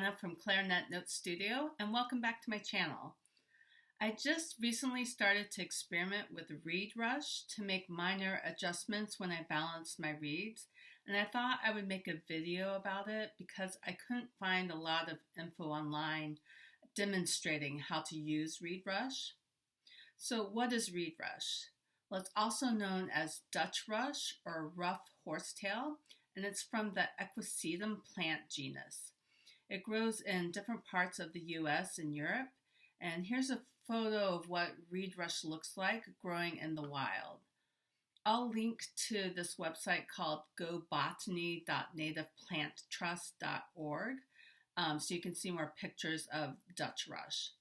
Julianna from Clarinet Note Studio, and welcome back to my channel. I just recently started to experiment with reed rush to make minor adjustments when I balance my reeds, and I thought I would make a video about it because I couldn't find a lot of info online demonstrating how to use reed rush. So what is reed rush? Well, it's also known as Dutch rush or rough horsetail, and it's from the Equisetum plant genus. It grows in different parts of the US and Europe, and here's a photo of what reed rush looks like growing in the wild. I'll link to this website called gobotany.nativeplanttrust.org so you can see more pictures of Dutch rush.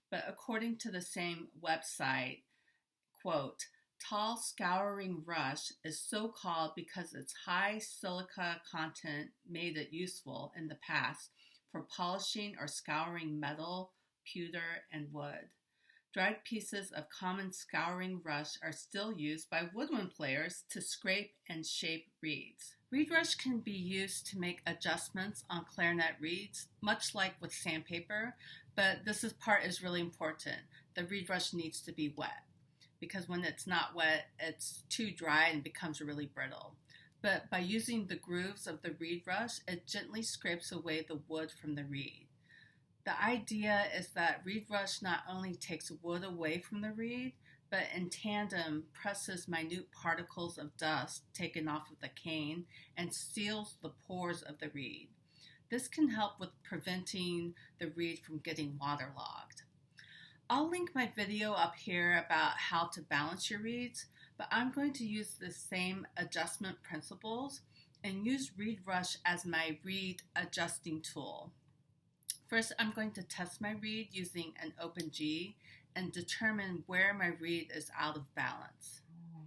But according to the same website, quote, tall scouring rush is so called because its high silica content made it useful in the past for polishing or scouring metal, pewter, and wood. Dried pieces of common scouring rush are still used by woodwind players to scrape and shape reeds. Reed rush can be used to make adjustments on clarinet reeds, much like with sandpaper, but this part is really important. The reed rush needs to be wet, because when it's not wet, it's too dry and becomes really brittle. But by using the grooves of the reed rush, it gently scrapes away the wood from the reed. The idea is that reed rush not only takes wood away from the reed, but in tandem presses minute particles of dust taken off of the cane and seals the pores of the reed. This can help with preventing the reed from getting waterlogged. I'll link my video up here about how to balance your reeds, but I'm going to use the same adjustment principles and use reed rush as my reed adjusting tool. First, I'm going to test my reed using an open G and determine where my reed is out of balance. Oh,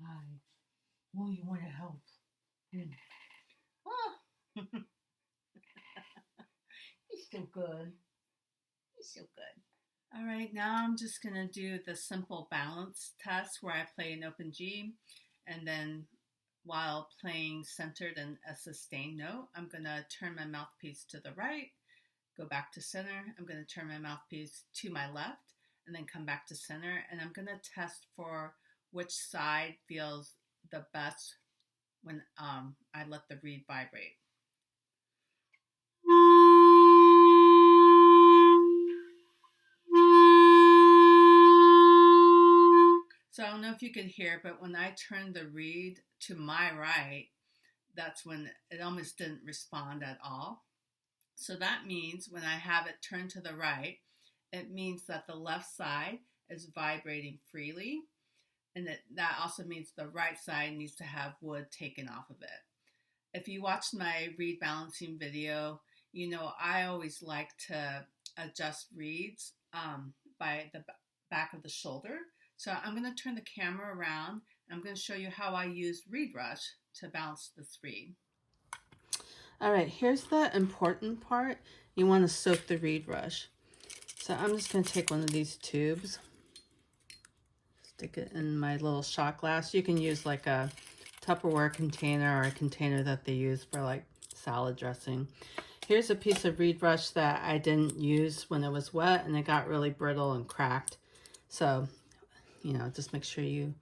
hi. Oh, you want to help? Oh. He's so good. He's so good. All right, now I'm just going to do the simple balance test where I play an open G, and then while playing centered in a sustained note, I'm going to turn my mouthpiece to the right, go back to center. I'm going to turn my mouthpiece to my left, and then come back to center, and I'm going to test for which side feels the best when I let the reed vibrate. So I don't know if you can hear, but when I turned the reed to my right, that's when it almost didn't respond at all. So that means when I have it turned to the right, it means that the left side is vibrating freely, and that also means the right side needs to have wood taken off of it. If you watched my reed balancing video, you know I always like to adjust reeds by the back of the shoulder. So I'm going to turn the camera around. I'm going to show you how I use reed rush to balance this reed. All right, here's the important part. You want to soak the reed rush. So I'm just going to take one of these tubes, stick it in my little shot glass. You can use like a Tupperware container or a container that they use for like salad dressing. Here's a piece of reed rush that I didn't use when it was wet and it got really brittle and cracked. So, you know, just make sure you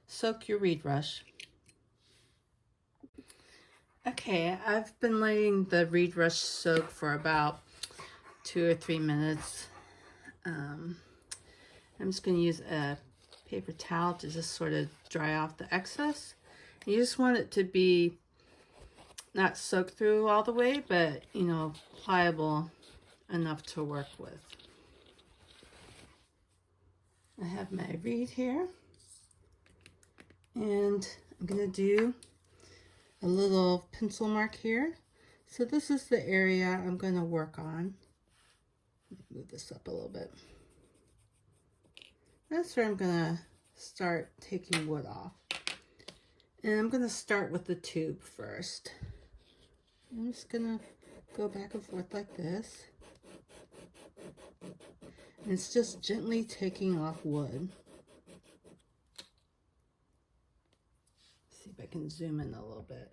soak your reed rush. Okay, I've been letting the reed rush soak for about 2 or 3 minutes. I'm just going to use a paper towel to just sort of dry off the excess. You just want it to be not soaked through all the way, but, you know, pliable enough to work with. I have my reed here, and I'm going to do a little pencil mark here. So this is the area I'm going to work on. Let me move this up a little bit. That's where I'm going to start taking wood off. And I'm going to start with the tube first. I'm just going to go back and forth like this. And it's just gently taking off wood. See if I can zoom in a little bit.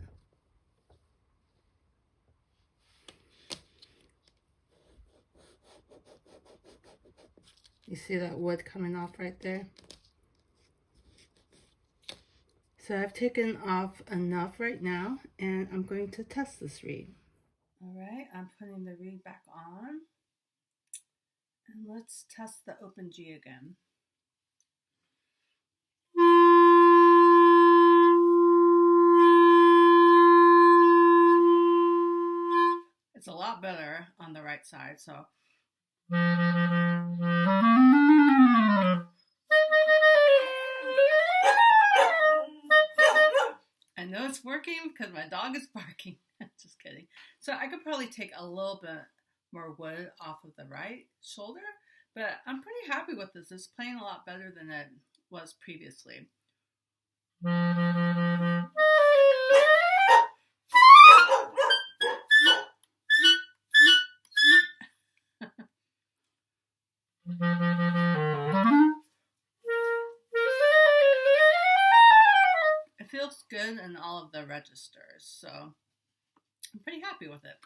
You see that wood coming off right there? So I've taken off enough right now, and I'm going to test this reed. All right, I'm putting the reed back on. And let's test the open G again. It's a lot better on the right side, so. I know it's working because my dog is barking. Just kidding. So I could probably take a little bit more wood off of the right shoulder, but I'm pretty happy with this. It's playing a lot better than it was previously. It feels good in all of the registers, so I'm pretty happy with it.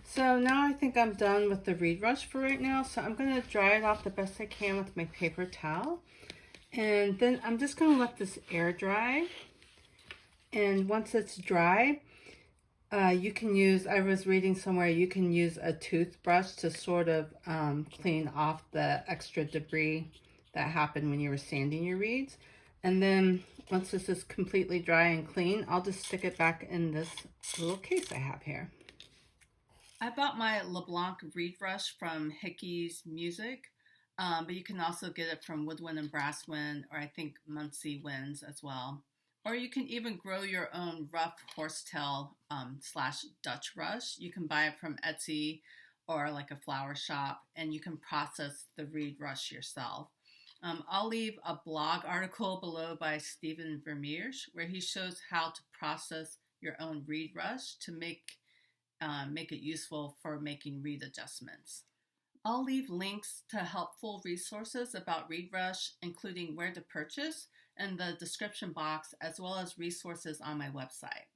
So now I think I'm done with the reed rush for right now, so I'm going to dry it off the best I can with my paper towel. And then I'm just going to let this air dry. And once it's dry, you can use, I was reading somewhere, you can use a toothbrush to sort of clean off the extra debris that happened when you were sanding your reeds. And then once this is completely dry and clean, I'll just stick it back in this little case I have here. I bought my LeBlanc reed brush from Hickey's Music, but you can also get it from Woodwind and Brasswind, or I think Muncie Winds as well. Or you can even grow your own rough horsetail / Dutch rush. You can buy it from Etsy or like a flower shop, and you can process the reed rush yourself. I'll leave a blog article below by Stephen Vermeersch where he shows how to process your own reed rush to make it useful for making reed adjustments. I'll leave links to helpful resources about reed rush, including where to purchase, in the description box, as well as resources on my website.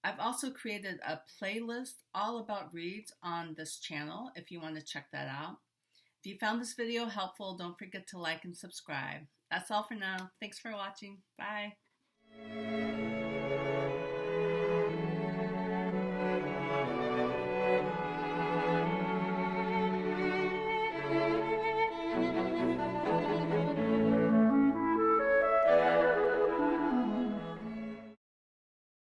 I've also created a playlist all about reeds on this channel if you want to check that out. If you found this video helpful, don't forget to like and subscribe. That's all for now. Thanks for watching. Bye.